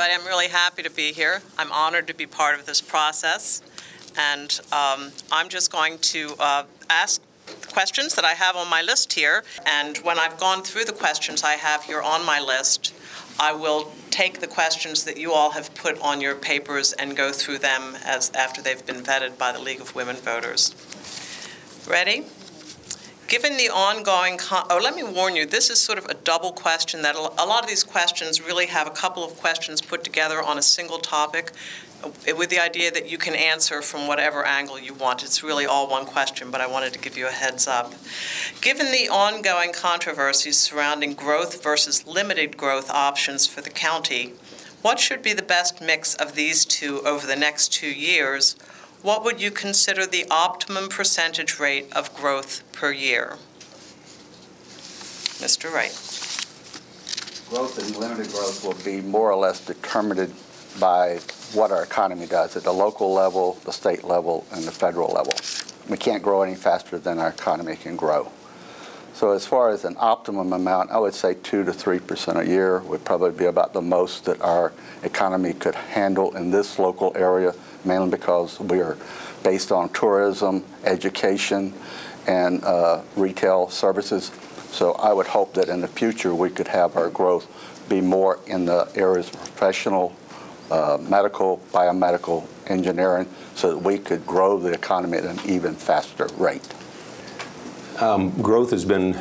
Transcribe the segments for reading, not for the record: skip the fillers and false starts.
everybody. I'm really happy to be here. I'm honored to be part of this process. And I'm just going to ask questions that I have on my list here. And when I've gone through the questions I have here on my list, I will take the questions that you all have put on your papers and go through them after they've been vetted by the League of Women Voters. Ready? Given the ongoing, let me warn you, this is sort of a double question that a lot of these questions really have a couple of questions put together on a single topic with the idea that you can answer from whatever angle you want. It's really all one question, but I wanted to give you a heads up. Given the ongoing controversies surrounding growth versus limited growth options for the county, what should be the best mix of these two over the next 2 years? What would you consider the optimum percentage rate of growth per year? Mr. Wright. Growth and limited growth will be more or less determined by what our economy does at the local level, the state level, and the federal level. We can't grow any faster than our economy can grow. So as far as an optimum amount, I would say 2 to 3% a year would probably be about the most that our economy could handle in this local area, mainly because we are based on tourism, education, and retail services. So I would hope that in the future we could have our growth be more in the areas of professional, medical, biomedical, engineering, so that we could grow the economy at an even faster rate. Growth has been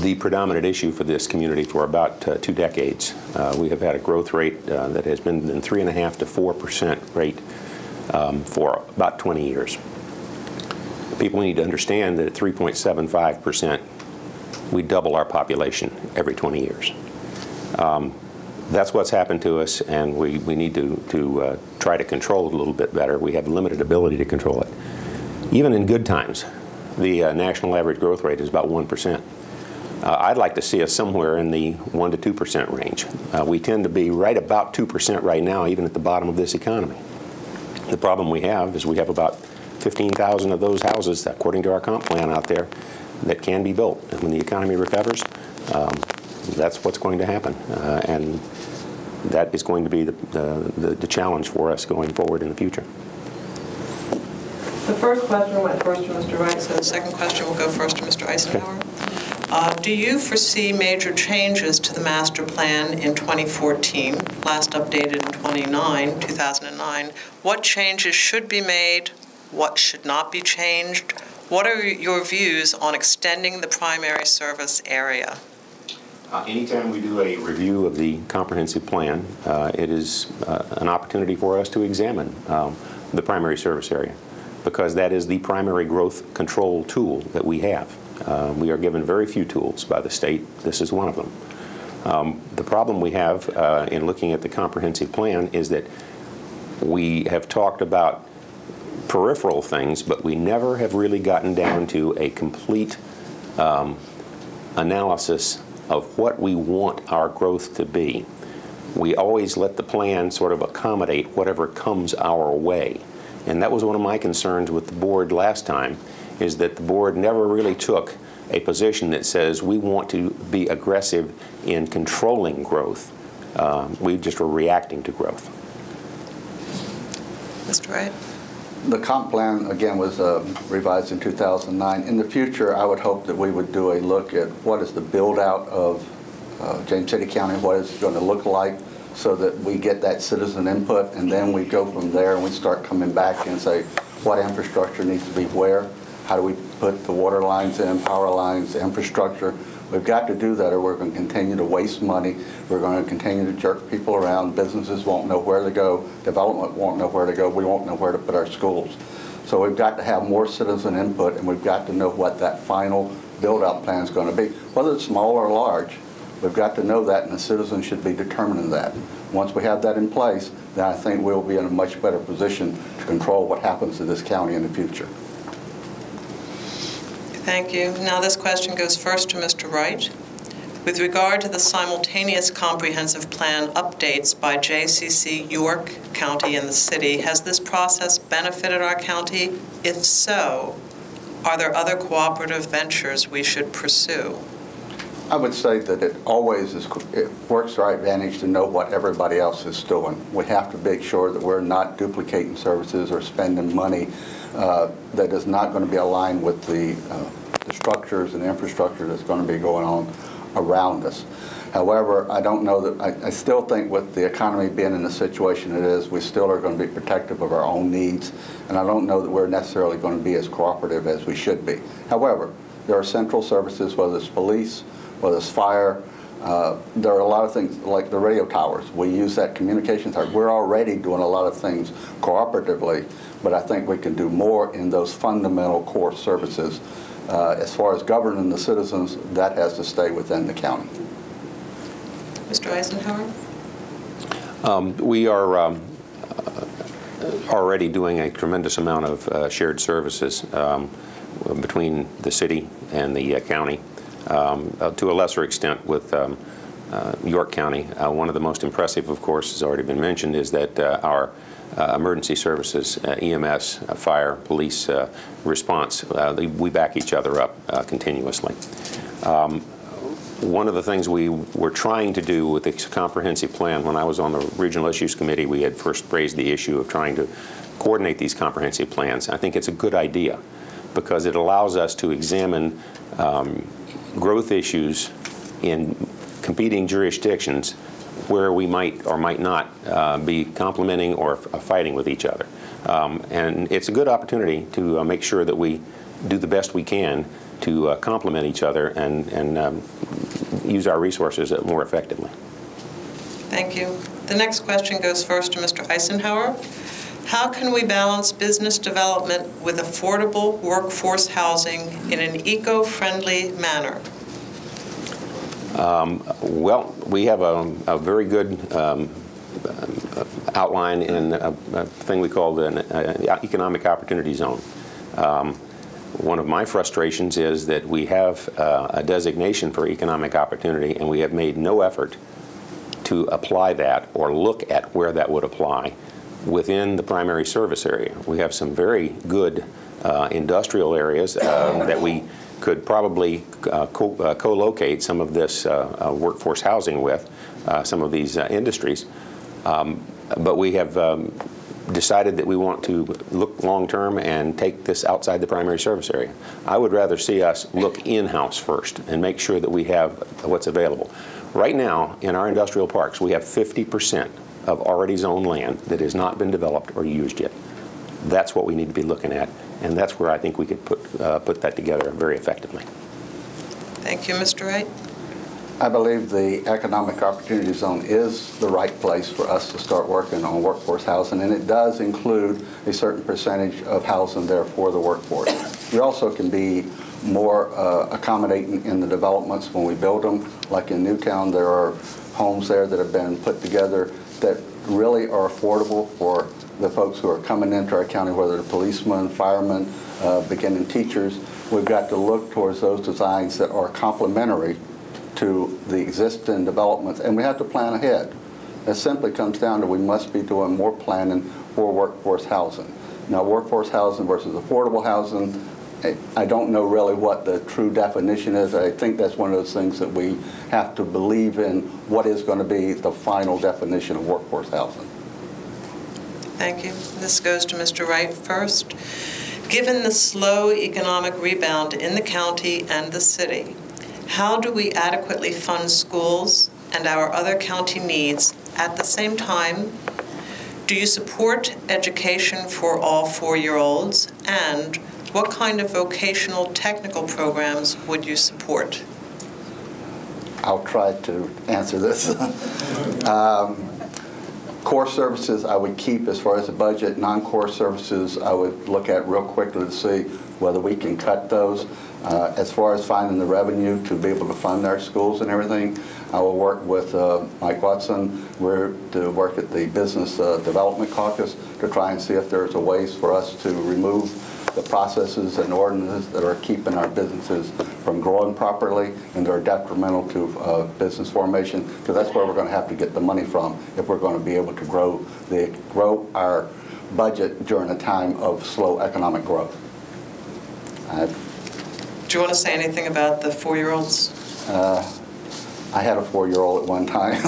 the predominant issue for this community for about 2 decades. We have had a growth rate that has been in 3.5% to 4% rate for about 20 years. People need to understand that at 3.75%, we double our population every 20 years. That's what's happened to us, and we need to try to control it a little bit better. We have limited ability to control it. Even in good times, the national average growth rate is about 1%. I'd like to see us somewhere in the 1 to 2% range. We tend to be right about 2% right now, even at the bottom of this economy. The problem we have is we have about 15,000 of those houses, according to our comp plan out there, that can be built. And when the economy recovers, that's what's going to happen. And that is going to be the challenge for us going forward in the future. The first question went first to Mr. Wright, so the second question will go first to Mr. Eisenhower. Okay. Do you foresee major changes to the master plan in 2014, last updated in 2009? What changes should be made? What should not be changed? What are your views on extending the primary service area? Anytime we do a review of the comprehensive plan, it is an opportunity for us to examine the primary service area, because that is the primary growth control tool that we have. We are given very few tools by the state. This is one of them. The problem we have in looking at the comprehensive plan is that we have talked about peripheral things, but we never have really gotten down to a complete analysis of what we want our growth to be. We always let the plan sort of accommodate whatever comes our way. And that was one of my concerns with the board last time, is that the board never really took a position that says we want to be aggressive in controlling growth. We just were reacting to growth. Mr. Wright? The comp plan, again, was revised in 2009. In the future, I would hope that we would do a look at what is the build-out of James City County, what is it going to look like, so that we get that citizen input, and then we go from there and we start coming back and say what infrastructure needs to be where, how do we put the water lines in, power lines, infrastructure. We've got to do that or we're going to continue to waste money. We're going to continue to jerk people around. Businesses won't know where to go. Development won't know where to go. We won't know where to put our schools. So we've got to have more citizen input, and we've got to know what that final build-out plan is going to be. Whether it's small or large, we've got to know that, and the citizens should be determining that. Once we have that in place, then I think we'll be in a much better position to control what happens to this county in the future. Thank you. Now this question goes first to Mr. Wright. With regard to the simultaneous comprehensive plan updates by JCC, York County, and the city, has this process benefited our county? If so, are there other cooperative ventures we should pursue? I would say that it always is, it works to our advantage to know what everybody else is doing. We have to make sure that we're not duplicating services or spending money that is not going to be aligned with the structures and infrastructure that's going to be going on around us. However, I don't know that, I still think with the economy being in the situation it is, we still are going to be protective of our own needs, and I don't know that we're necessarily going to be as cooperative as we should be. However, there are central services, whether it's police, whether it's fire, there are a lot of things like the radio towers. We use that communications tower. We're already doing a lot of things cooperatively, but I think we can do more in those fundamental core services. As far as governing the citizens, that has to stay within the county. Mr. Eisenhower? We are already doing a tremendous amount of shared services between the city and the county, to a lesser extent with York County. One of the most impressive, of course, has already been mentioned, is that our emergency services, EMS, fire, police response, we back each other up continuously. One of the things we were trying to do with this comprehensive plan, when I was on the Regional Issues Committee, we had first raised the issue of trying to coordinate these comprehensive plans. I think it's a good idea because it allows us to examine growth issues in competing jurisdictions where we might or might not be complementing or fighting with each other. And it's a good opportunity to make sure that we do the best we can to complement each other and use our resources more effectively. Thank you. The next question goes first to Mr. Eisenhower. How can we balance business development with affordable workforce housing in an eco-friendly manner? Well, we have a very good outline in a thing we call the Economic Opportunity Zone. One of my frustrations is that we have a designation for economic opportunity and we have made no effort to apply that or look at where that would apply within the primary service area. We have some very good industrial areas that we could probably co-locate some of this workforce housing with, some of these industries. But we have decided that we want to look long-term and take this outside the primary service area. I would rather see us look in-house first and make sure that we have what's available. Right now, in our industrial parks, we have 50% of already zoned land that has not been developed or used yet. That's what we need to be looking at, and that's where I think we could put that together very effectively. Thank you, Mr. Wright. I believe the Economic Opportunity Zone is the right place for us to start working on workforce housing, and it does include a certain percentage of housing there for the workforce. We also can be more accommodating in the developments when we build them. Like in Newtown, there are homes there that have been put together that really are affordable for the folks who are coming into our county, whether they're policemen, firemen, beginning teachers. We've got to look towards those designs that are complementary to the existing developments, and we have to plan ahead. It simply comes down to we must be doing more planning for workforce housing. Now, workforce housing versus affordable housing, I don't know really what the true definition is. I think that's one of those things that we have to believe in what is going to be the final definition of workforce housing. Thank you. This goes to Mr. Wright first. Given the slow economic rebound in the county and the city, how do we adequately fund schools and our other county needs at the same time? Do you support education for all 4-year-olds? And what kind of vocational technical programs would you support? I'll try to answer this. Core services I would keep as far as the budget. Non-core services I would look at real quickly to see whether we can cut those. As far as finding the revenue to be able to fund our schools and everything, I will work with Mike Watson. We're to work at the Business Development Caucus to try and see if there's a ways for us to remove the processes and ordinances that are keeping our businesses from growing properly and that are detrimental to business formation, because that's where we're going to have to get the money from if we're going to be able to grow our budget during a time of slow economic growth. Do you want to say anything about the 4-year-olds? I had a 4-year-old at one time.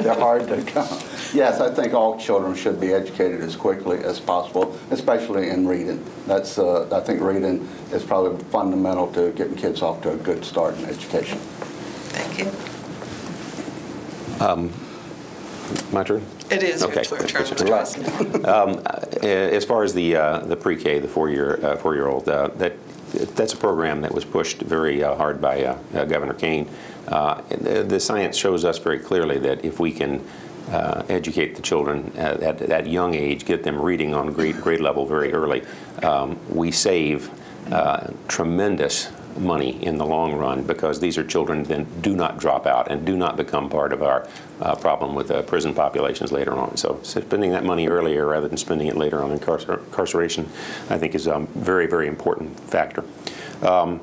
They're hard to come. Yes, I think all children should be educated as quickly as possible, especially in reading. That's, I think reading is probably fundamental to getting kids off to a good start in education. Thank you. My turn? It is Okay. your turn, Mr. Eisenhower. As far as the pre-K, the four-year-old, that's a program that was pushed very hard by Governor Kane. The science shows us very clearly that if we can educate the children at that young age, get them reading on grade level very early, we save tremendous money in the long run, because these are children then do not drop out and do not become part of our problem with prison populations later on. So spending that money earlier rather than spending it later on in incarceration, I think, is a very, very important factor. One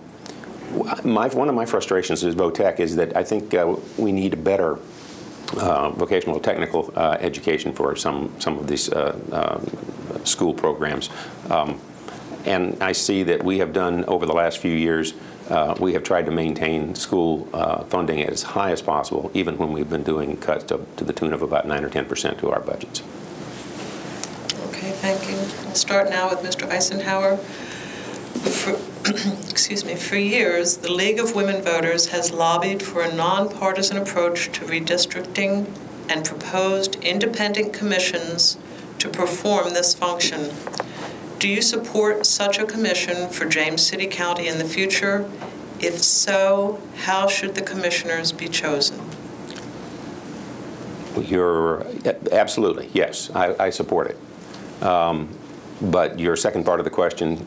of my frustrations as VOTEC is that I think we need a better vocational technical education for some of these school programs. And I see that we have done, over the last few years, we have tried to maintain school funding as high as possible, even when we've been doing cuts to the tune of about 9 or 10% to our budgets. Okay, thank you. I'll start now with Mr. Eisenhower. Excuse me. For years, the League of Women Voters has lobbied for a nonpartisan approach to redistricting and proposed independent commissions to perform this function. Do you support such a commission for James City County in the future? If so, how should the commissioners be chosen? Absolutely, yes, I support it. But your second part of the question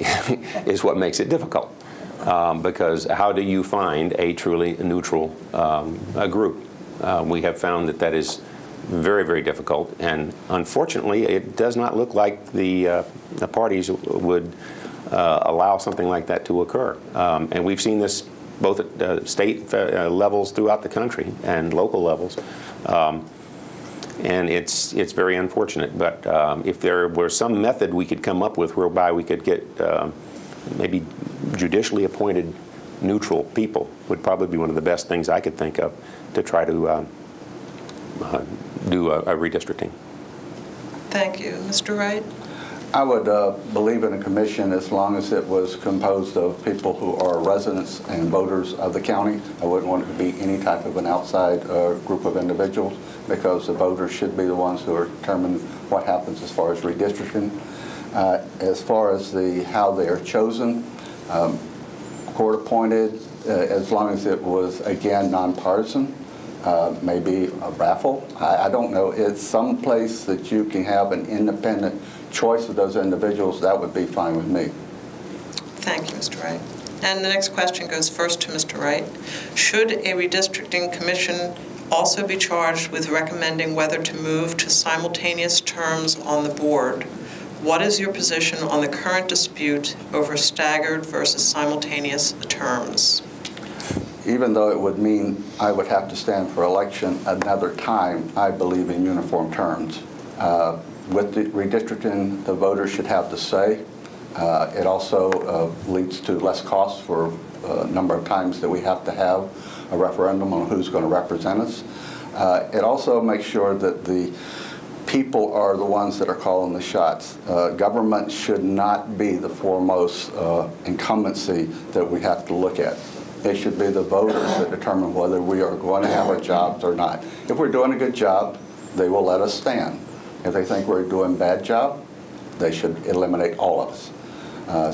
is what makes it difficult. Because how do you find a truly neutral group? We have found that is very, very difficult, and unfortunately, it does not look like the parties would allow something like that to occur. And we've seen this both at state levels throughout the country and local levels, and it's very unfortunate. But if there were some method we could come up with whereby we could get maybe judicially appointed neutral people, would probably be one of the best things I could think of to try to do a redistricting. Thank you. Mr. Wright? I would believe in a commission as long as it was composed of people who are residents and voters of the county. I wouldn't want it to be any type of an outside group of individuals, because the voters should be the ones who are determining what happens as far as redistricting. As far as how they are chosen, court appointed, as long as it was, again, nonpartisan. Maybe a raffle. I don't know. It's some place that you can have an independent choice of those individuals. That would be fine with me. Thank you, Mr. Wright. And the next question goes first to Mr. Wright. Should a redistricting commission also be charged with recommending whether to move to simultaneous terms on the board? What is your position on the current dispute over staggered versus simultaneous terms? Even though it would mean I would have to stand for election another time, I believe in uniform terms. With the redistricting, the voters should have the say. It also leads to less costs for a number of times that we have to have a referendum on who's going to represent us. It also makes sure that the people are the ones that are calling the shots. Government should not be the foremost incumbency that we have to look at. It should be the voters that determine whether we are going to have our jobs or not. If we're doing a good job, they will let us stand. If they think we're doing a bad job, they should eliminate all of us.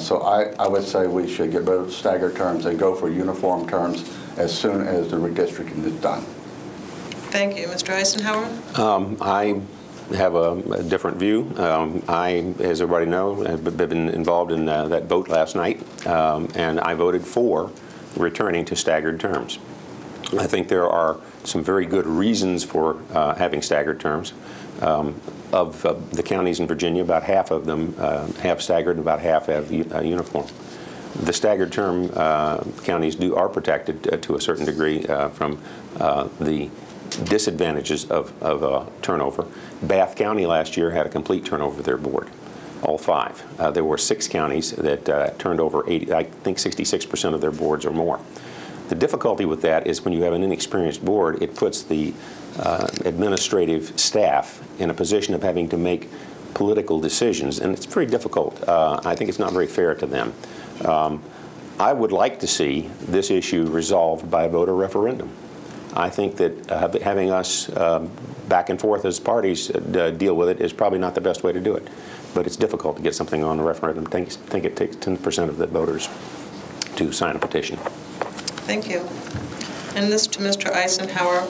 So I would say we should get rid of staggered terms and go for uniform terms as soon as the redistricting is done. Thank you. Mr. Eisenhower? I have a different view. I, as everybody knows, have been involved in that vote last night, and I voted for returning to staggered terms. I think there are some very good reasons for having staggered terms. Of the counties in Virginia, about half of them have staggered and about half have uniform. The staggered term counties are protected to a certain degree from the disadvantages of turnover. Bath County last year had a complete turnover of their board, all 5. There were 6 counties that turned over 80, I think 66% of their boards or more. The difficulty with that is when you have an inexperienced board, it puts the administrative staff in a position of having to make political decisions, and it's very difficult. I think it's not very fair to them. I would like to see this issue resolved by a voter referendum. I think that having us back and forth as parties deal with it is probably not the best way to do it. But it's difficult to get something on a referendum. I think it takes 10% of the voters to sign a petition. Thank you. And this to Mr. Eisenhower.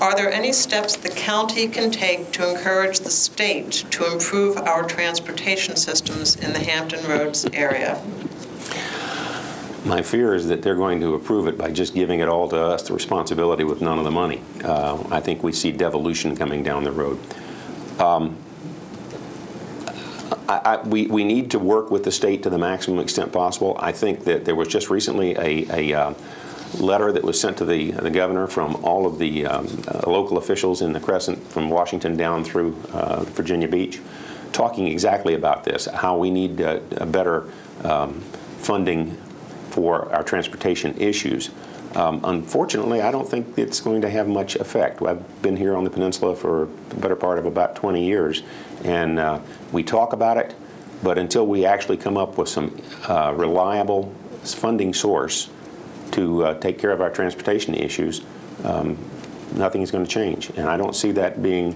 Are there any steps the county can take to encourage the state to improve our transportation systems in the Hampton Roads area? My fear is that they're going to approve it by just giving it all to us, the responsibility with none of the money. I think we see devolution coming down the road. We need to work with the state to the maximum extent possible. I think that there was just recently a letter that was sent to the governor from all of the local officials in the Crescent, from Washington down through Virginia Beach, talking exactly about this, how we need a better funding for our transportation issues. Unfortunately, I don't think it's going to have much effect. I've been here on the peninsula for the better part of about 20 years, and we talk about it, but until we actually come up with some reliable funding source to take care of our transportation issues, nothing is going to change. And I don't see that being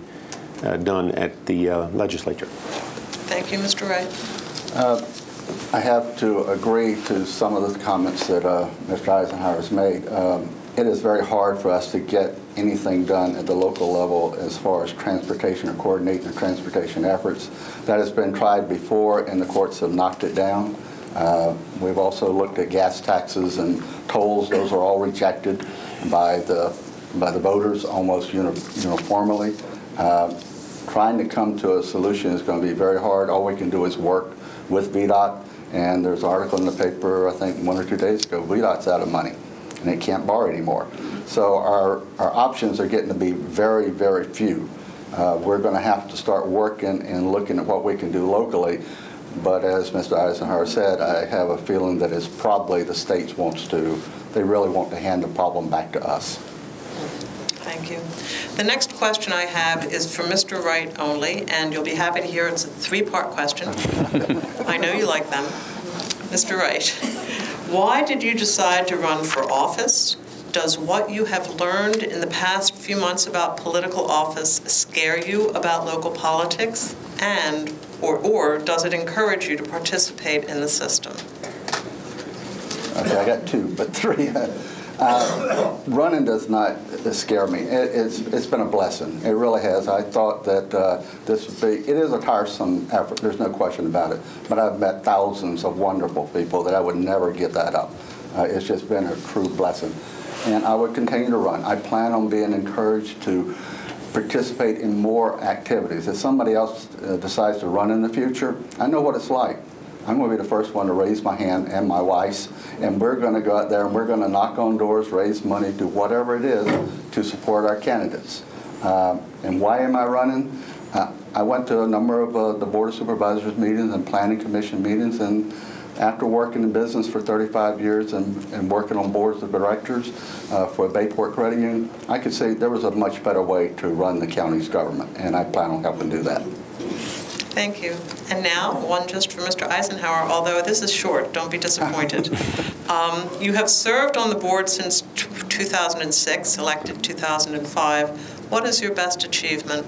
done at the legislature. Thank you, Mr. Wright. I have to agree to some of the comments that Mr. Eisenhower has made. It is very hard for us to get anything done at the local level as far as transportation or coordinating the transportation efforts. That has been tried before, and the courts have knocked it down. We've also looked at gas taxes and tolls. Those are all rejected by the voters almost uniformly. Trying to come to a solution is going to be very hard. All we can do is work with VDOT, and there's an article in the paper, I think 1 or 2 days ago, VDOT's out of money, and they can't borrow anymore. So our options are getting to be very, very few. We're going to have to start working and looking at what we can do locally. But as Mr. Eisenhower said, I have a feeling that it's probably the states they really want to hand the problem back to us. Thank you. The next question I have is for Mr. Wright only, and you'll be happy to hear it's a 3-part question. I know you like them. Mr. Wright, why did you decide to run for office? Does what you have learned in the past few months about political office scare you about local politics? And or does it encourage you to participate in the system? Okay, I got 2, but 3. Running does not scare me. It's been a blessing. It really has. I thought that this would be, it is a tiresome effort, there's no question about it, but I've met thousands of wonderful people that I would never get that up. It's just been a true blessing. And I would continue to run. I plan on being encouraged to participate in more activities. If somebody else decides to run in the future, I know what it's like. I'm going to be the first one to raise my hand, and my wife's, and we're going to go out there and we're going to knock on doors, raise money, do whatever it is to support our candidates. And why am I running? I went to a number of the Board of Supervisors meetings and Planning Commission meetings, and after working in business for 35 years and working on boards of directors for Bayport Credit Union, I could say there was a much better way to run the county's government, and I plan on helping do that. Thank you. And now, one just for Mr. Eisenhower, although this is short, don't be disappointed. You have served on the board since 2006, elected 2005. What is your best achievement?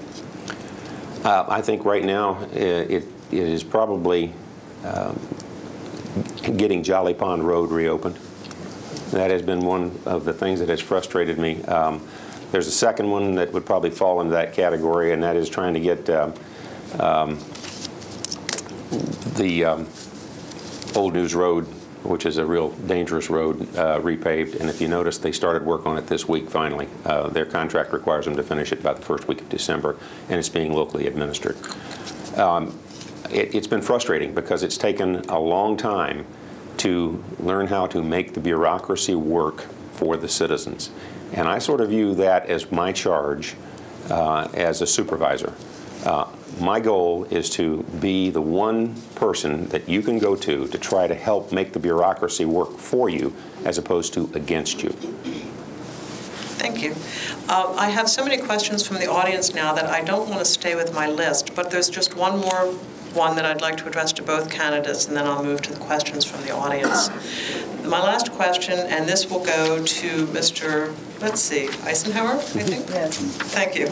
I think right now it is probably getting Jolly Pond Road reopened. That has been one of the things that has frustrated me. There's a second one that would probably fall into that category, and that is trying to get the Old News Road, which is a real dangerous road, repaved. And if you notice, they started work on it this week finally. Their contract requires them to finish it about the first week of December, and it's being locally administered. It's been frustrating because it's taken a long time to learn how to make the bureaucracy work for the citizens. And I sort of view that as my charge as a supervisor. My goal is to be the one person that you can go to try to help make the bureaucracy work for you as opposed to against you. Thank you. I have so many questions from the audience now that I don't want to stay with my list, but there's just one that I'd like to address to both candidates, and then I'll move to the questions from the audience. My last question, and this will go to Mr., let's see, Eisenhower, I think? Yes. Thank you.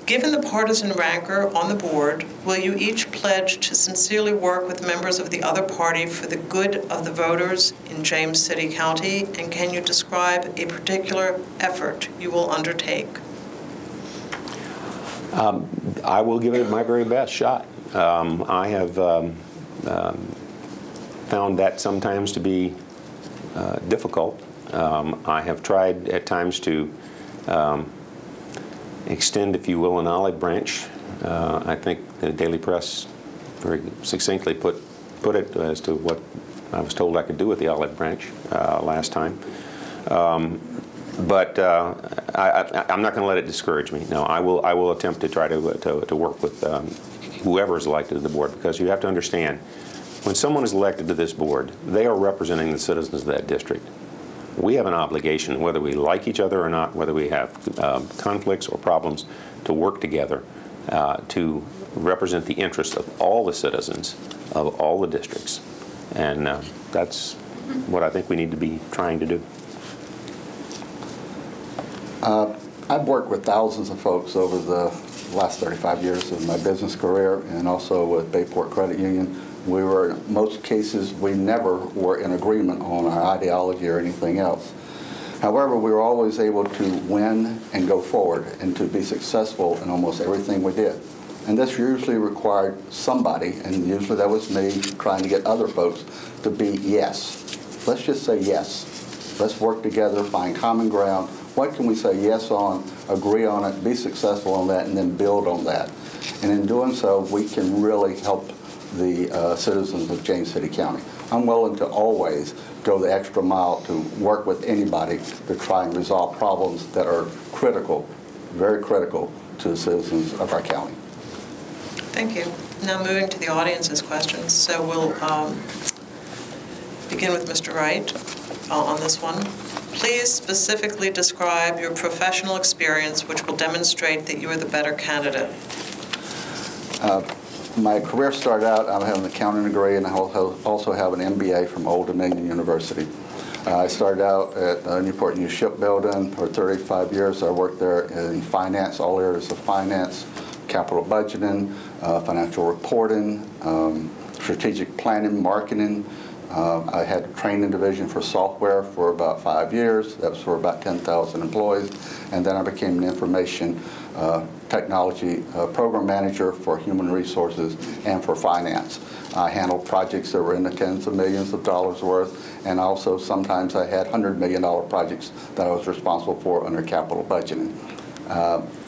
Given the partisan rancor on the board, will you each pledge to sincerely work with members of the other party for the good of the voters in James City County? And can you describe a particular effort you will undertake? I will give it my very best shot. I have found that sometimes to be difficult. I have tried at times to extend, if you will, an olive branch. I think the Daily Press very succinctly put it as to what I was told I could do with the olive branch last time. But I'm not going to let it discourage me. No, I will attempt to try to work with whoever is elected to the board, because you have to understand, when someone is elected to this board, they are representing the citizens of that district. We have an obligation, whether we like each other or not, whether we have conflicts or problems, to work together to represent the interests of all the citizens of all the districts. And that's what I think we need to be trying to do. I've worked with thousands of folks over the last 35 years of my business career, and also with Bayport Credit Union. We were, in most cases, we never were in agreement on our ideology or anything else. However, we were always able to win and go forward and to be successful in almost everything we did. And this usually required somebody, and usually that was me, trying to get other folks to be yes. Let's just say yes. Let's work together, find common ground. What can we say yes on, agree on it, be successful on that, and then build on that. And in doing so, we can really help the citizens of James City County. I'm willing to always go the extra mile to work with anybody to try and resolve problems that are critical, very critical to the citizens of our county. Thank you. Now moving to the audience's questions. So we'll begin with Mr. Wright on this one. Please specifically describe your professional experience which will demonstrate that you are the better candidate. My career started out, I have an accounting degree, and I also have an MBA from Old Dominion University. I started out at Newport News Shipbuilding for 35 years. I worked there in finance, all areas of finance, capital budgeting, financial reporting, strategic planning, marketing. I had a training division for software for about 5 years. That was for about 10,000 employees. And then I became an information technology program manager for human resources and for finance. I handled projects that were in the tens of millions of dollars worth, and also sometimes I had $100 million projects that I was responsible for under capital budgeting.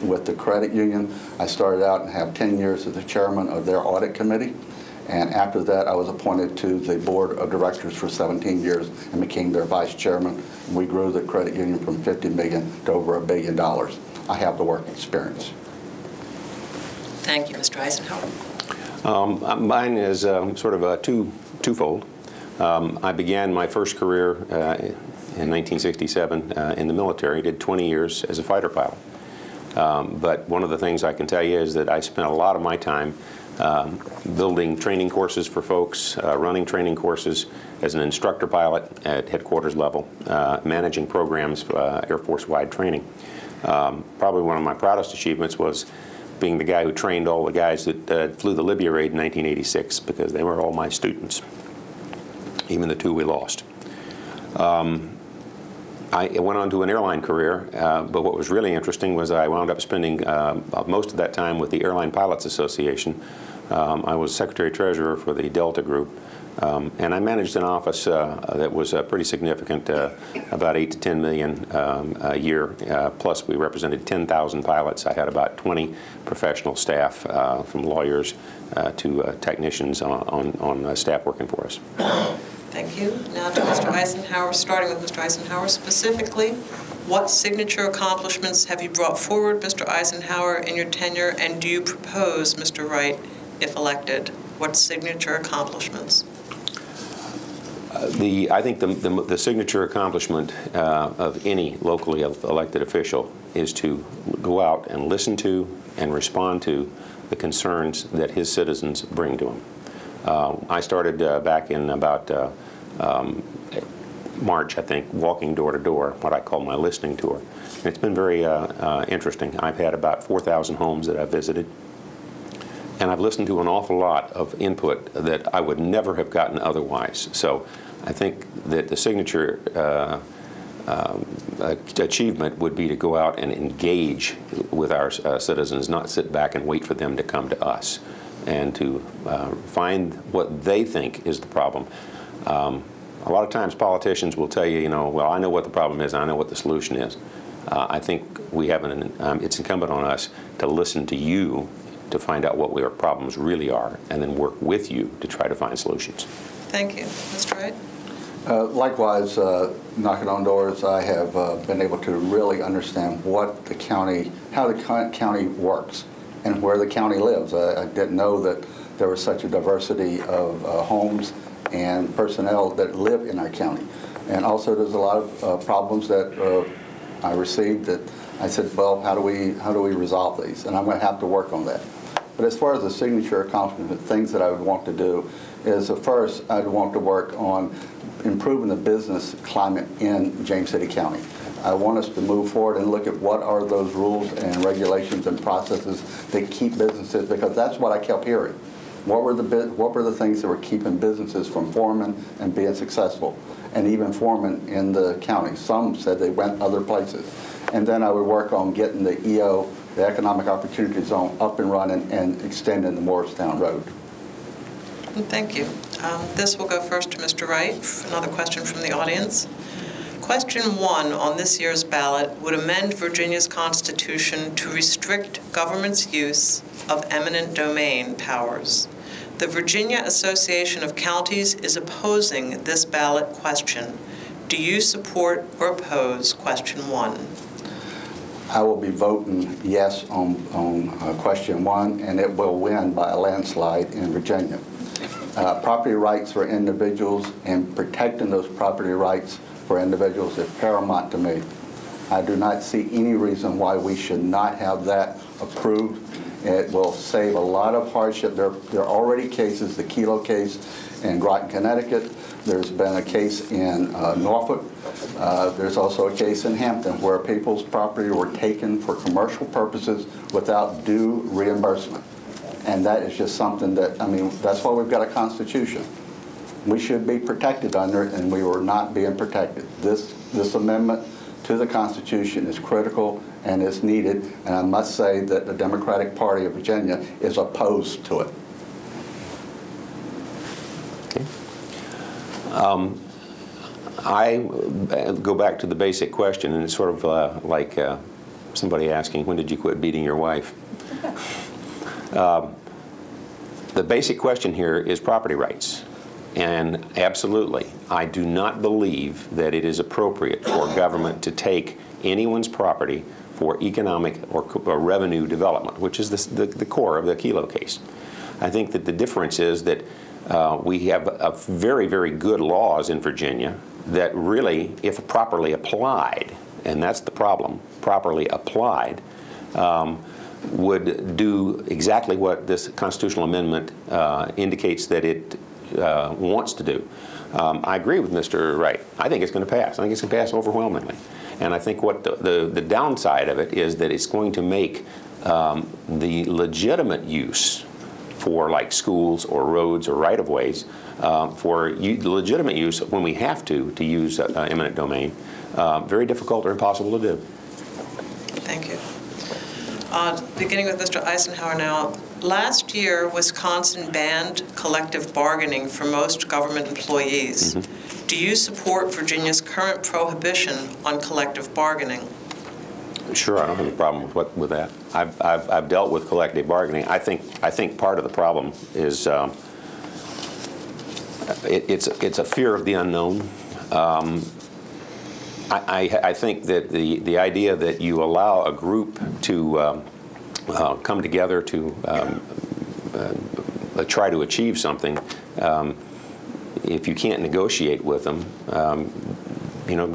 With the credit union, I started out and have 10 years as the chairman of their audit committee. And after that, I was appointed to the board of directors for 17 years and became their vice chairman. We grew the credit union from $50 million to over $1 billion. I have the work experience. Thank you, Mr. Eisenhower. Mine is sort of a twofold. I began my first career in 1967 in the military, did 20 years as a fighter pilot. But one of the things I can tell you is that I spent a lot of my time building training courses for folks, running training courses as an instructor pilot at headquarters level, managing programs for Air Force-wide training. Probably one of my proudest achievements was being the guy who trained all the guys that flew the Libya raid in 1986, because they were all my students, even the 2 we lost. I went on to an airline career, but what was really interesting was I wound up spending most of that time with the Airline Pilots Association. I was secretary-treasurer for the Delta Group, and I managed an office that was pretty significant, about 8 to 10 million a year, plus we represented 10,000 pilots. I had about 20 professional staff, from lawyers to technicians on staff working for us. Thank you. Now to Mr. Eisenhower, starting with Mr. Eisenhower. Specifically, What signature accomplishments have you brought forward, Mr. Eisenhower, in your tenure, and do you propose, Mr. Wright, if elected? What signature accomplishments? I think the signature accomplishment of any locally elected official is to go out and listen to and respond to the concerns that his citizens bring to him. I started back in about March, I think, walking door to door, what I call my listening tour. And it's been very interesting. I've had about 4,000 homes that I've visited, and I've listened to an awful lot of input that I would never have gotten otherwise. So I think that the signature achievement would be to go out and engage with our citizens, not sit back and wait for them to come to us, and to find what they think is the problem. A lot of times politicians will tell you, well, I know what the problem is, I know what the solution is. I think we have it's incumbent on us to listen to you to find out what our problems really are, and then work with you to try to find solutions. Thank you. Mr. Wright? Likewise, knocking on doors, I have been able to really understand what the county, how the county works, and where the county lives. I didn't know that there was such a diversity of homes and personnel that live in our county. And also there's a lot of problems that I received that I said, well, how do we resolve these? And I'm going to have to work on that. But as far as the signature accomplishment, things that I would want to do is, first, I'd want to work on improving the business climate in James City County. I want us to move forward and look at what are those rules and regulations and processes that keep businesses, because that's what I kept hearing. What were the things that were keeping businesses from forming and being successful, and even forming in the county? Some said they went other places. And then I would work on getting the EO, the Economic Opportunity Zone, up and running and extending the Morristown Road. Thank you. This will go first to Mr. Wright. Another question from the audience. Question 1 on this year's ballot would amend Virginia's Constitution to restrict government's use of eminent domain powers. The Virginia Association of Counties is opposing this ballot question. Do you support or oppose question 1? I will be voting yes on question 1, and it will win by a landslide in Virginia. Property rights for individuals and protecting those property rights for individuals is paramount to me. I do not see any reason why we should not have that approved. It will save a lot of hardship. There are already cases, the Kelo case in Groton, Connecticut. There's been a case in Norfolk. There's also a case in Hampton where people's property were taken for commercial purposes without due reimbursement. And that is just something that, I mean, that's why we've got a Constitution. We should be protected under it, and we were not being protected. This amendment to the Constitution is critical and is needed, and I must say that the Democratic Party of Virginia is opposed to it. Okay. I go back to the basic question, and it's sort of like somebody asking, when did you quit beating your wife? The basic question here is property rights. And absolutely, I do not believe that it is appropriate for government to take anyone's property for economic or revenue development, which is the core of the Kelo case. I think that the difference is that we have very, very good laws in Virginia that really, if properly applied, and that's the problem, properly applied, would do exactly what this constitutional amendment indicates that it wants to do. I agree with Mr. Wright. I think it's going to pass. I think it's going to pass overwhelmingly. And I think what the downside of it is that it's going to make the legitimate use for like schools or roads or right-of-ways, for legitimate use when we have to use eminent domain, very difficult or impossible to do. Thank you. Beginning with Mr. Eisenhower now. Last year, Wisconsin banned collective bargaining for most government employees. Mm-hmm. Do you support Virginia's current prohibition on collective bargaining? Sure, I don't have a problem with that. I've dealt with collective bargaining. I think part of the problem is it's a fear of the unknown. I think that the idea that you allow a group to come together to try to achieve something, if you can't negotiate with them,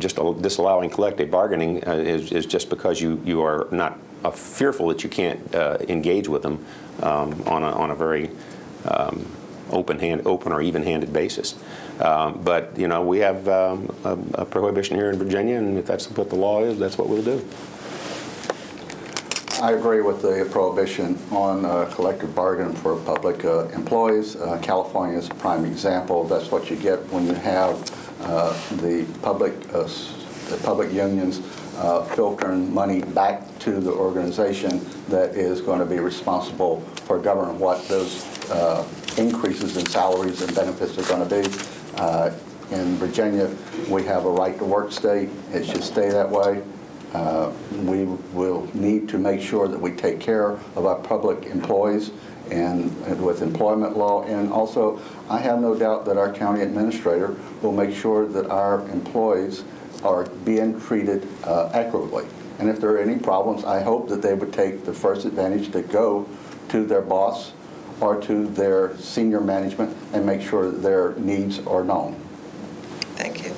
just disallowing collective bargaining is just because you are not fearful that you can't engage with them on a very open or even-handed basis. But we have a prohibition here in Virginia, and if that's what the law is, that's what we'll do. I agree with the prohibition on collective bargaining for public employees. California is a prime example. That's what you get when you have the public unions filtering money back to the organization that is going to be responsible for governing what those increases in salaries and benefits are going to be. In Virginia, we have a right-to-work state. It should stay that way. We will need to make sure that we take care of our public employees and with employment law. And also, I have no doubt that our county administrator will make sure that our employees are being treated equitably. And if there are any problems, I hope that they would take the first advantage to go to their boss or to their senior management and make sure that their needs are known. Thank you.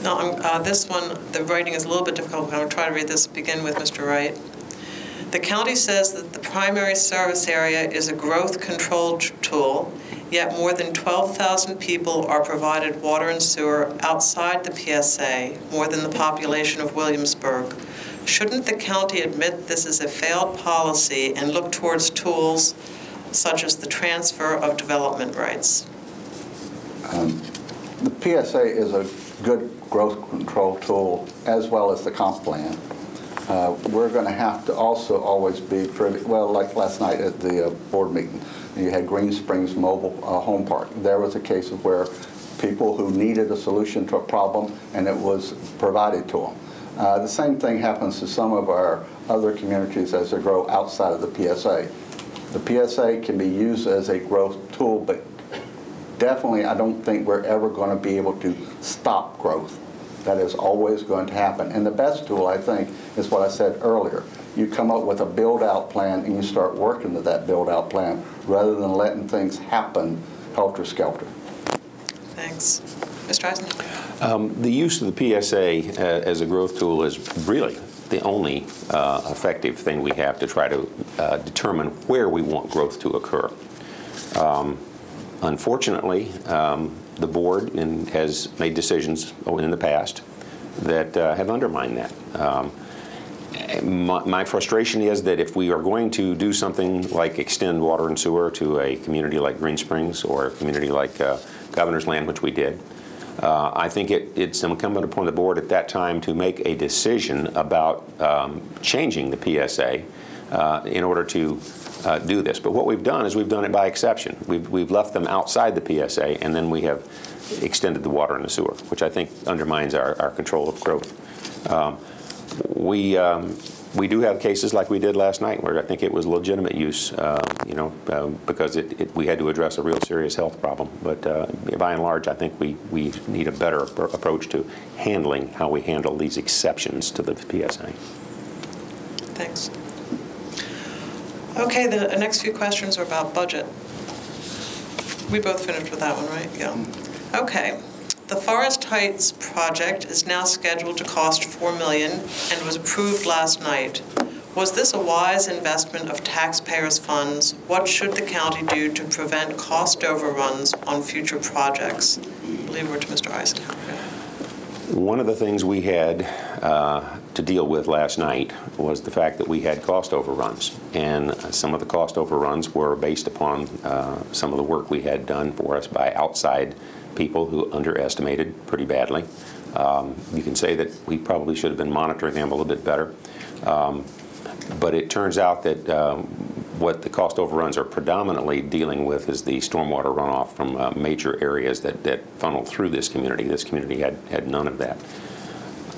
Now, this one, the writing is a little bit difficult, but I'm going to try to read this. Begin with Mr. Wright. The county says that the primary service area is a growth control tool, yet more than 12,000 people are provided water and sewer outside the PSA, more than the population of Williamsburg. Shouldn't the county admit this is a failed policy and look towards tools such as the transfer of development rights? The PSA is a good growth control tool, as well as the comp plan. We're going to have to also always be privy, well, like last night at the board meeting, you had Green Springs Mobile Home Park. There was a case of where people who needed a solution to a problem, and it was provided to them. The same thing happens to some of our other communities as they grow outside of the PSA. The PSA can be used as a growth tool, but definitely I don't think we're ever going to be able to stop growth. That is always going to happen. And the best tool, I think, is what I said earlier. You come up with a build-out plan and you start working to that build-out plan rather than letting things happen helter-skelter. Thanks. Mr. Eisenhower? The use of the PSA as a growth tool is really the only effective thing we have to try to determine where we want growth to occur. Unfortunately, the board has made decisions in the past that have undermined that. My frustration is that if we are going to do something like extend water and sewer to a community like Green Springs or a community like Governor's Land, which we did, I think it's incumbent upon the board at that time to make a decision about changing the PSA in order to do this. But what we've done is we've done it by exception. We've left them outside the PSA, and then we have extended the water and the sewer, which I think undermines our control of growth. We do have cases like we did last night where I think it was legitimate use, because we had to address a real serious health problem. But by and large, I think we need a better approach to handling how we handle these exceptions to the PSA. Thanks. Okay, the next few questions are about budget. We both finished with that one, right? Yeah. Okay. The Forest Heights project is now scheduled to cost $4 million and was approved last night. Was this a wise investment of taxpayers' funds? What should the county do to prevent cost overruns on future projects? I'll leave it to Mr. Eisenhower. One of the things we had to deal with last night was the fact that we had cost overruns, and some of the cost overruns were based upon some of the work we had done for us by outside people who underestimated pretty badly. You can say that we probably should have been monitoring them a little bit better, but it turns out that what the cost overruns are predominantly dealing with is the stormwater runoff from major areas that funnel through this community. This community had none of that.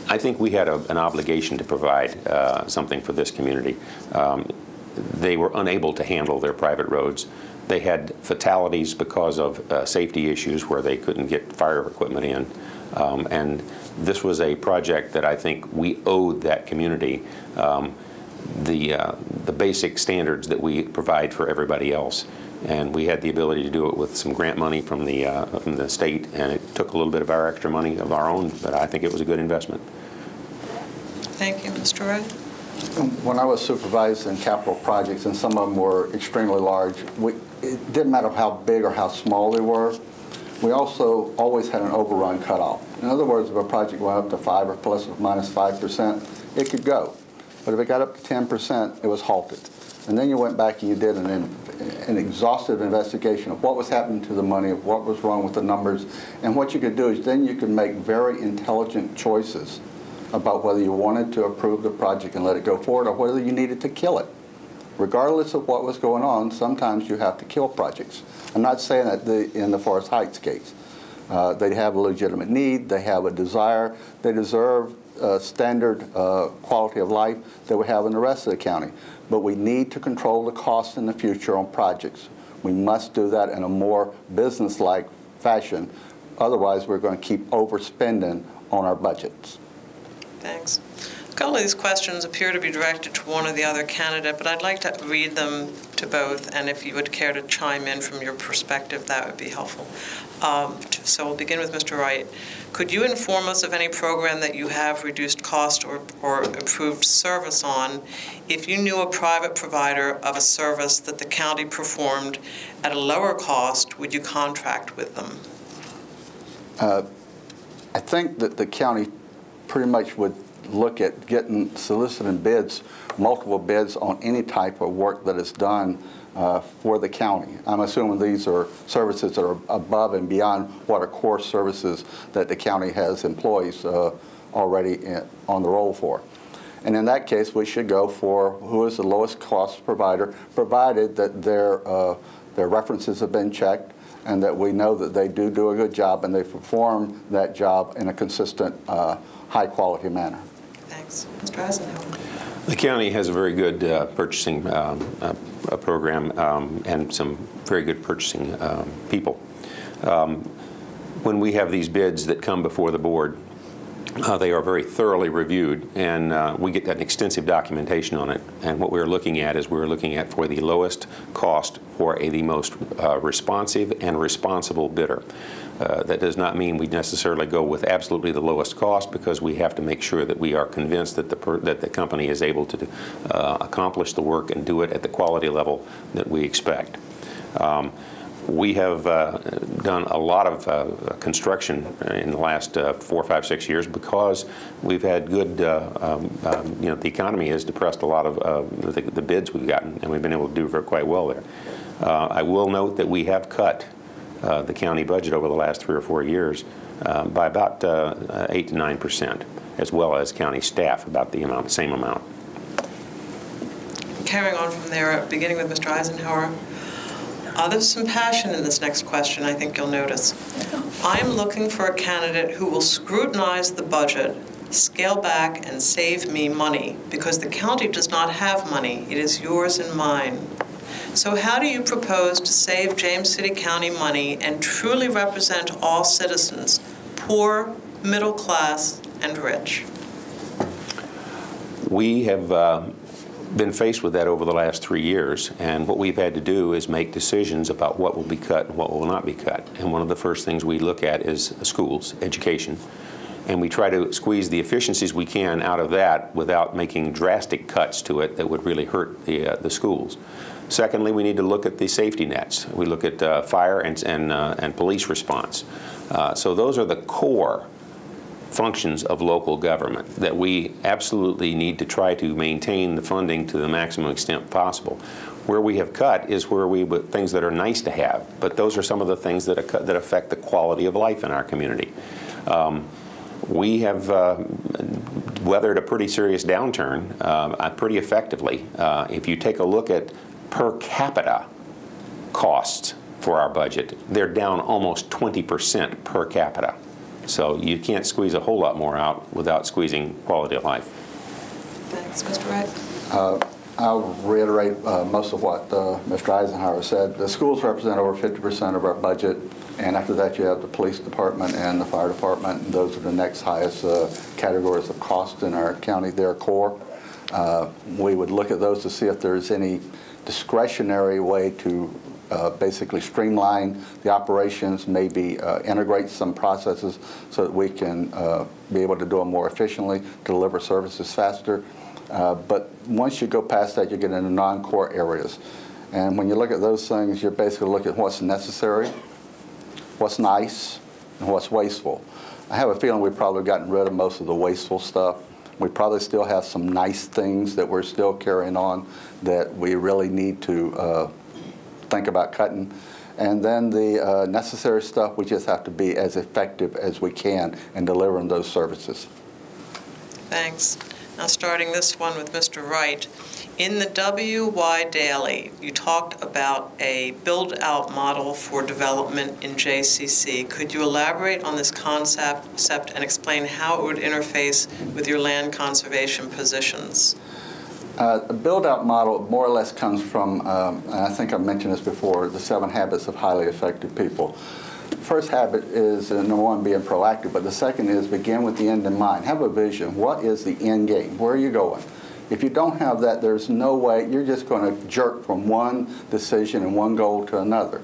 I think we had an obligation to provide something for this community. They were unable to handle their private roads. They had fatalities because of safety issues where they couldn't get fire equipment in. And this was a project that I think we owed that community the basic standards that we provide for everybody else. And we had the ability to do it with some grant money from the state, and it took a little bit of our extra money of our own, but I think it was a good investment. Thank you. Mr. Wright? When I was supervising capital projects, and some of them were extremely large, it didn't matter how big or how small they were. We also always had an overrun cutoff. In other words, if a project went up to 5 or plus or minus 5%, it could go. But if it got up to 10%, it was halted. And then you went back and you did an exhaustive investigation of what was happening to the money, of what was wrong with the numbers. And what you could do is then you could make very intelligent choices about whether you wanted to approve the project and let it go forward or whether you needed to kill it. Regardless of what was going on, sometimes you have to kill projects. I'm not saying that in the Forest Heights case. They have a legitimate need, they have a desire, they deserve standard quality of life that we have in the rest of the county. But we need to control the costs in the future on projects. We must do that in a more business-like fashion. Otherwise, we're going to keep overspending on our budgets. Thanks. A couple of these questions appear to be directed to one or the other candidate, but I'd like to read them to both, and if you would care to chime in from your perspective, that would be helpful. So we'll begin with Mr. Wright. Could you inform us of any program that you have reduced cost or improved service on if you knew a private provider of a service that the county performed at a lower cost, would you contract with them? I think that the county pretty much would look at soliciting bids, multiple bids on any type of work that is done for the county. I'm assuming these are services that are above and beyond what are core services that the county has employees already on the roll for. And in that case, we should go for who is the lowest cost provider, provided that their references have been checked and that we know that they do a good job and they perform that job in a consistent, high-quality manner. Thanks. Mr. Eisenhower. The county has a very good purchasing program and some very good purchasing people. When we have these bids that come before the board, they are very thoroughly reviewed, and we get an extensive documentation on it. And what we're looking at is we're looking at for the lowest cost for the most responsive and responsible bidder. That does not mean we necessarily go with absolutely the lowest cost, because we have to make sure that we are convinced that the company is able to accomplish the work and do it at the quality level that we expect. We have done a lot of construction in the last 4, 5, 6 years because we've had good, the economy has depressed a lot of the bids we've gotten, and we've been able to do quite well there. I will note that we have cut the county budget over the last 3 or 4 years by about 8 to 9%, as well as county staff about the same amount. Carrying on from there, beginning with Mr. Eisenhower. There's some passion in this next question, I think you'll notice. I'm looking for a candidate who will scrutinize the budget, scale back, and save me money, because the county does not have money. It is yours and mine. So how do you propose to save James City County money and truly represent all citizens, poor, middle class, and rich? We have been faced with that over the last 3 years, and what we've had to do is make decisions about what will be cut and what will not be cut. And one of the first things we look at is schools, education, and we try to squeeze the efficiencies we can out of that without making drastic cuts to it that would really hurt the schools. Secondly, we need to look at the safety nets. We look at fire and police response. So those are the core functions of local government that we absolutely need to try to maintain the funding to the maximum extent possible. Where we have cut is where things that are nice to have, but those are some of the things that affect the quality of life in our community. We have weathered a pretty serious downturn pretty effectively. If you take a look at per capita costs for our budget, they're down almost 20% per capita. So you can't squeeze a whole lot more out without squeezing quality of life. Thanks. Mr. Wright. I'll reiterate most of what Mr. Eisenhower said. The schools represent over 50% of our budget, and after that you have the police department and the fire department, and those are the next highest categories of cost in our county. They're core. We would look at those to see if there's any discretionary way to basically streamline the operations, maybe integrate some processes so that we can be able to do them more efficiently, deliver services faster. But once you go past that, you get into non-core areas. And when you look at those things, you're basically looking at what's necessary, what's nice, and what's wasteful. I have a feeling we've probably gotten rid of most of the wasteful stuff. We probably still have some nice things that we're still carrying on that we really need to think about cutting. And then the necessary stuff, we just have to be as effective as we can in delivering those services. Thanks. Now, starting this one with Mr. Wright. In the WY Daily, you talked about a build-out model for development in JCC. Could you elaborate on this concept and explain how it would interface with your land conservation positions? The build-out model more or less comes from, and I think I've mentioned this before, the 7 habits of highly effective people. First habit is, number one, being proactive, but the second is begin with the end in mind. Have a vision. What is the end game? Where are you going? If you don't have that, there's no way, you're just going to jerk from one decision and one goal to another.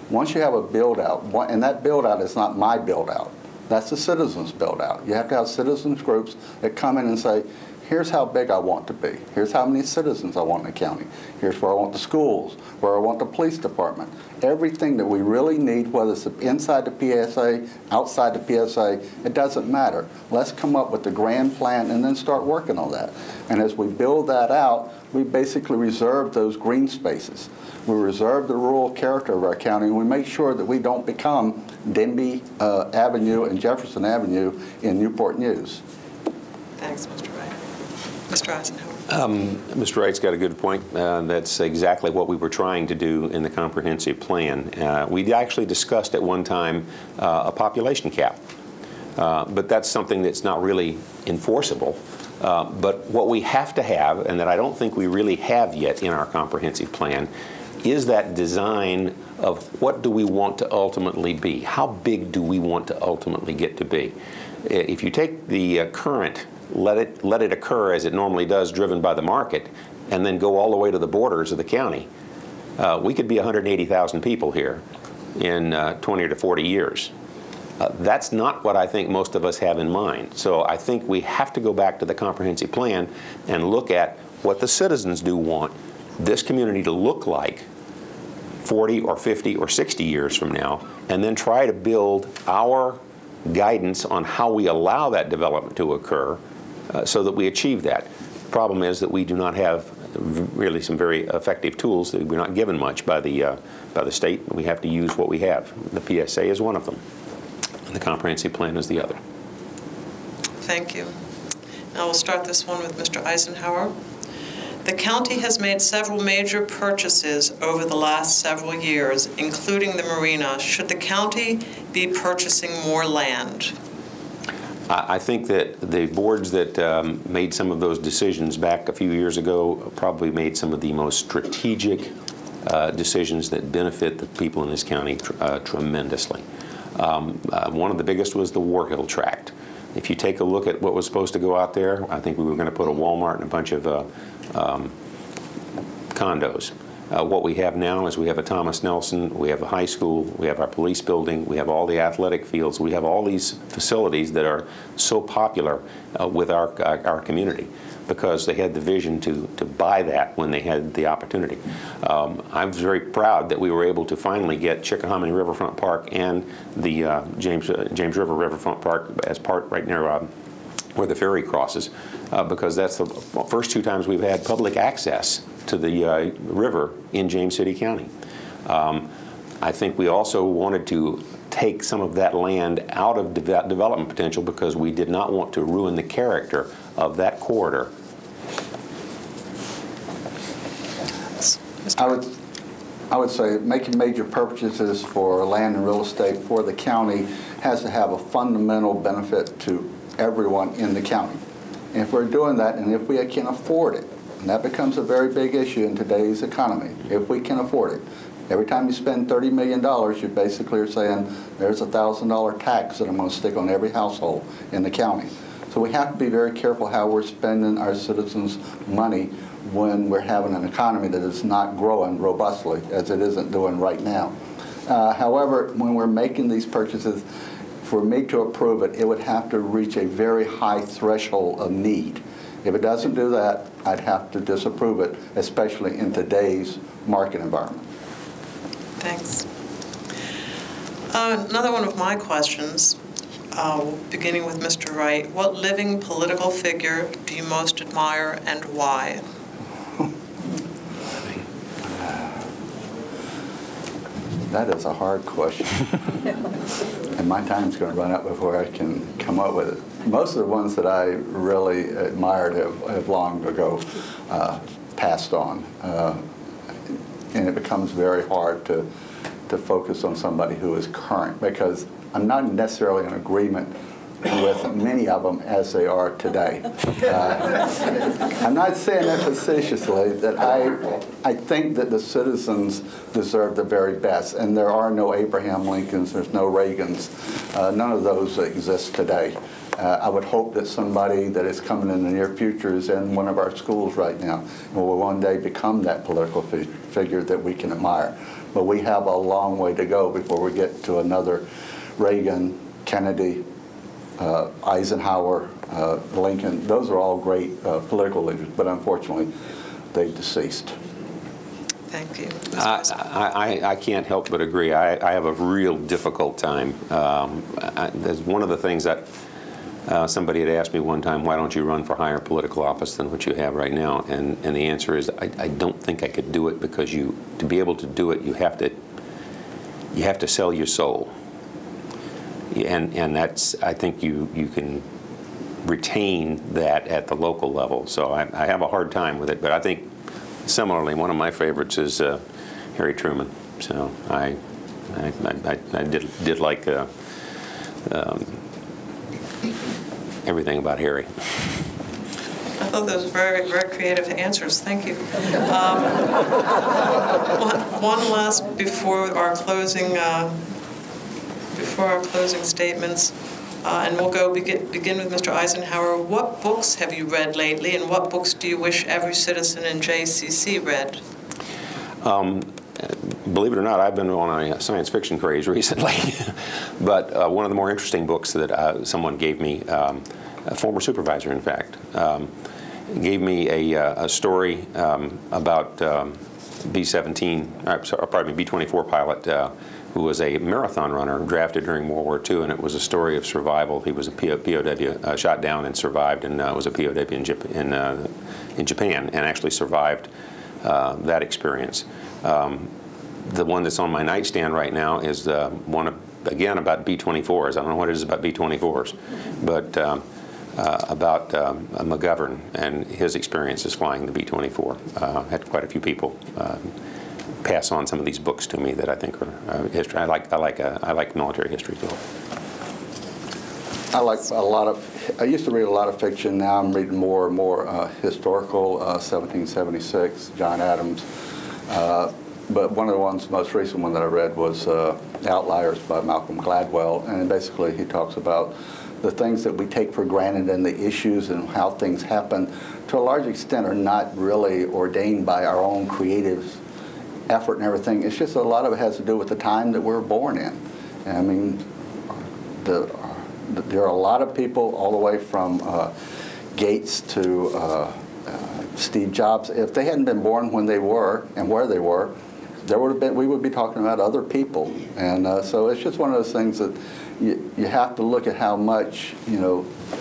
Once you have a build-out, and that build-out is not my build-out, that's the citizens' build-out. You have to have citizens groups that come in and say, here's how big I want to be. Here's how many citizens I want in the county. Here's where I want the schools, where I want the police department. Everything that we really need, whether it's inside the PSA, outside the PSA, it doesn't matter. Let's come up with the grand plan and then start working on that. And as we build that out, we basically reserve those green spaces. We reserve the rural character of our county, and we make sure that we don't become Denby Avenue and Jefferson Avenue in Newport News. Thanks, Mr. Wright. Mr. Eisenhower. Mr. Wright's got a good point. That's exactly what we were trying to do in the comprehensive plan. We actually discussed at one time a population cap, but that's something that's not really enforceable. But what we have to have, and that I don't think we really have yet in our comprehensive plan, is that design of what do we want to ultimately be? How big do we want to ultimately get to be? If you take the current let it occur as it normally does, driven by the market, and then go all the way to the borders of the county, we could be 180,000 people here in 20 to 40 years. That's not what I think most of us have in mind. So I think we have to go back to the comprehensive plan and look at what the citizens do want this community to look like 40 or 50 or 60 years from now, and then try to build our guidance on how we allow that development to occur so that we achieve that. The problem is that we do not have really some very effective tools. That we're not given much by the state. We have to use what we have. The PSA is one of them, and the comprehensive plan is the other. Thank you. Now we'll start this one with Mr. Eisenhower. The county has made several major purchases over the last several years, including the marina. Should the county be purchasing more land? I think that the boards that made some of those decisions back a few years ago probably made some of the most strategic decisions that benefit the people in this county tremendously. One of the biggest was the War Hill Tract. If you take a look at what was supposed to go out there, I think we were going to put a Walmart and a bunch of condos. What we have now is we have a Thomas Nelson, we have a high school, we have our police building, we have all the athletic fields, we have all these facilities that are so popular with our community because they had the vision to buy that when they had the opportunity. I was very proud that we were able to finally get Chickahominy Riverfront Park and the James River Riverfront Park as part right near where the ferry crosses, because that's the first 2 times we've had public access to the river in James City County. I think we also wanted to take some of that land out of development potential because we did not want to ruin the character of that corridor. I would say making major purchases for land and real estate for the county has to have a fundamental benefit to everyone in the county. And if we're doing that, and if we can afford it, And that becomes a very big issue in today's economy, if we can afford it. Every time you spend $30 million, you basically are saying, there's a $1,000 tax that I'm going to stick on every household in the county. So we have to be very careful how we're spending our citizens' money when we're having an economy that is not growing robustly, as it isn't doing right now. However, when we're making these purchases, for me to approve it, it would have to reach a very high threshold of need. If it doesn't do that, I'd have to disapprove it, especially in today's market environment. Thanks. Another one of my questions, beginning with Mr. Wright. What living political figure do you most admire and why? That is a hard question. And my time's going to run out before I can come up with it. Most of the ones that I really admired have long ago passed on. And it becomes very hard to focus on somebody who is current, because I'm not necessarily in agreement with many of them as they are today. I'm not saying that facetiously, that I think that the citizens deserve the very best, and there are no Abraham Lincolns, there's no Reagans, none of those exist today. I would hope that somebody that is coming in the near future is in one of our schools right now and will one day become that political figure that we can admire. But we have a long way to go before we get to another Reagan, Kennedy, Eisenhower, Lincoln. Those are all great political leaders, but unfortunately, they deceased. Thank you. I can't help but agree. I have a real difficult time. There's one of the things that somebody had asked me one time, why don't you run for higher political office than what you have right now? And the answer is, I don't think I could do it, because to be able to do it, you have to sell your soul. And that's, I think you can retain that at the local level. So I have a hard time with it. But I think similarly, one of my favorites is Harry Truman. So I did like everything about Harry. I thought those were very, very creative answers. Thank you. One last before our closing statements, and we'll begin with Mr. Eisenhower. What books have you read lately, and what books do you wish every citizen in JCC read? Believe it or not, I've been on a science fiction craze recently. But one of the more interesting books that someone gave me, a former supervisor, in fact, gave me a story about B-24 pilot who was a marathon runner drafted during World War II, and it was a story of survival. He was a POW, shot down and survived, and was a POW in Japan, and actually survived that experience. The one that's on my nightstand right now is the one, again, about B-24s. I don't know what it is about B-24s, but about McGovern and his experiences flying the B-24. Had quite a few people pass on some of these books to me that I think are history. I like military history too. I used to read a lot of fiction. Now I'm reading more and more historical, 1776, John Adams. But one of the most recent one that I read was Outliers by Malcolm Gladwell. And basically he talks about the things that we take for granted and the issues and how things happen, to a large extent, are not really ordained by our own creative effort and everything. It's just a lot of it has to do with the time that we're born in. And I mean, there are a lot of people, all the way from Gates to Steve Jobs. If they hadn't been born when they were and where they were, we would be talking about other people. And so it's just one of those things that you have to look at how much,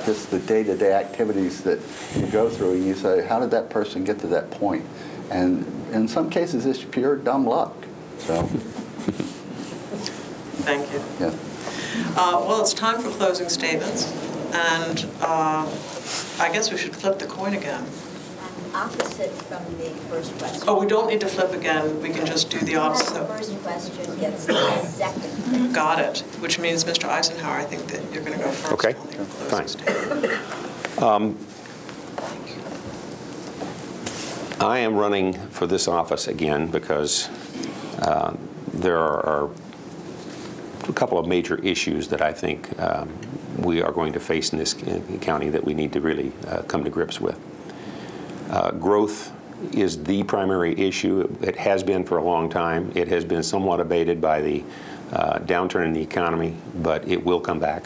just the day-to-day activities that you go through, and you say, how did that person get to that point? And in some cases, it's pure dumb luck. So. Thank you. Yeah. Well, it's time for closing statements, and I guess we should flip the coin again. Opposite from the first question. Oh, we don't need to flip again. We can just do the opposite. The first question gets the second. Got it. Which means, Mr. Eisenhower, I think that you're going to go first. Okay, on the closing fine. statement. I am running for this office again because there are a couple of major issues that I think we are going to face in this county that we need to really come to grips with. Growth is the primary issue. It has been for a long time. It has been somewhat abated by the downturn in the economy, but it will come back.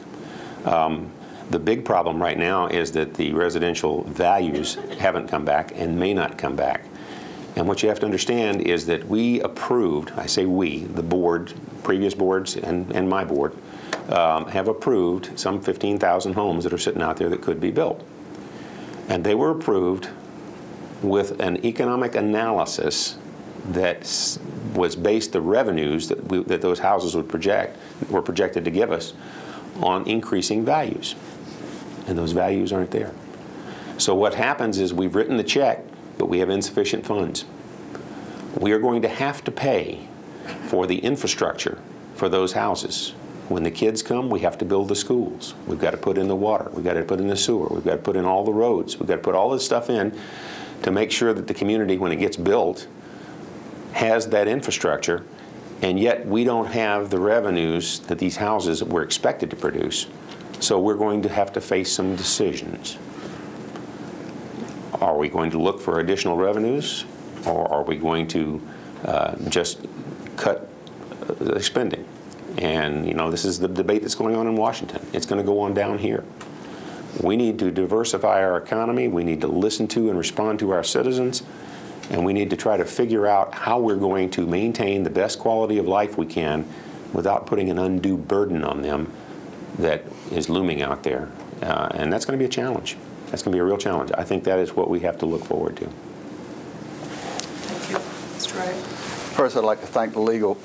The big problem right now is that the residential values haven't come back and may not come back. And what you have to understand is that we approved, I say we, the board, previous boards and my board, have approved some 15,000 homes that are sitting out there that could be built. And they were approved with an economic analysis that was based the revenues that those houses were projected to give us on increasing values. And those values aren't there. So what happens is we've written the check, but we have insufficient funds. We are going to have to pay for the infrastructure for those houses. When the kids come, we have to build the schools. We've got to put in the water. We've got to put in the sewer. We've got to put in all the roads. We've got to put all this stuff in to make sure that the community, when it gets built, has that infrastructure, and yet we don't have the revenues that these houses were expected to produce. So we're going to have to face some decisions. Are we going to look for additional revenues, or are we going to just cut spending? And you know, this is the debate that's going on in Washington. It's going to go on down here. We need to diversify our economy. We need to listen to and respond to our citizens. And we need to try to figure out how we're going to maintain the best quality of life we can without putting an undue burden on them that is looming out there. And that's going to be a challenge. That's going to be a real challenge. I think that is what we have to look forward to. Thank you. Mr. Wright. First, I'd like to thank the legal,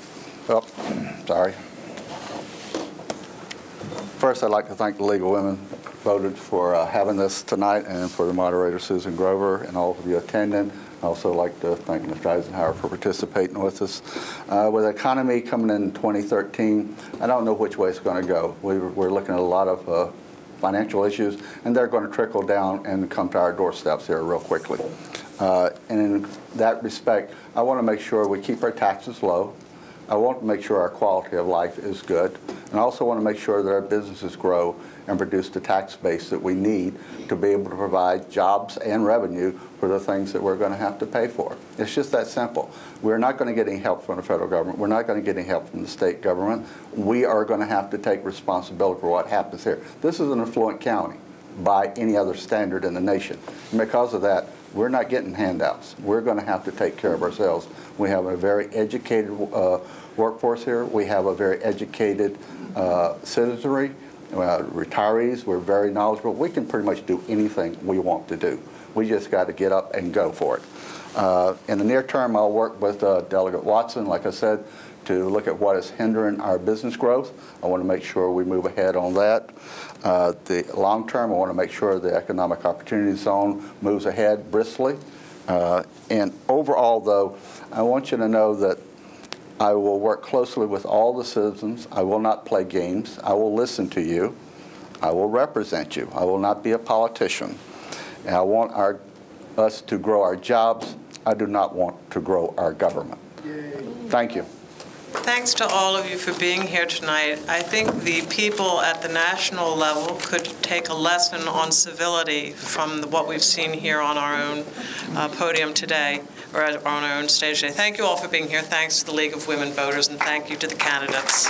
First, I'd like to thank the League of Women voted for having this tonight, and for the moderator, Susan Grover, and all of you attending. I'd also like to thank Mr. Eisenhower for participating with us. With the economy coming in 2013, I don't know which way it's going to go. We're looking at a lot of financial issues, and they're going to trickle down and come to our doorsteps here real quickly. And in that respect, I want to make sure we keep our taxes low. I want to make sure our quality of life is good. And I also want to make sure that our businesses grow and produce the tax base that we need to be able to provide jobs and revenue for the things that we're going to have to pay for. It's just that simple. We're not going to get any help from the federal government. We're not going to get any help from the state government. We are going to have to take responsibility for what happens here. This is an affluent county by any other standard in the nation. And because of that, we're not getting handouts. We're going to have to take care of ourselves. We have a very educated workforce here. We have a very educated citizenry. Retirees, we're very knowledgeable. We can pretty much do anything we want to do. We just got to get up and go for it. In the near term, I'll work with Delegate Watson, like I said, to look at what is hindering our business growth. I want to make sure we move ahead on that. The long term, I want to make sure the Economic Opportunity Zone moves ahead briskly. And overall, though, I want you to know that I will work closely with all the citizens. I will not play games. I will listen to you. I will represent you. I will not be a politician. And I want us to grow our jobs. I do not want to grow our government. Thank you. Thanks to all of you for being here tonight. I think the people at the national level could take a lesson on civility from what we've seen here on our own podium today, or on our own stage today. Thank you all for being here. Thanks to the League of Women Voters, and thank you to the candidates.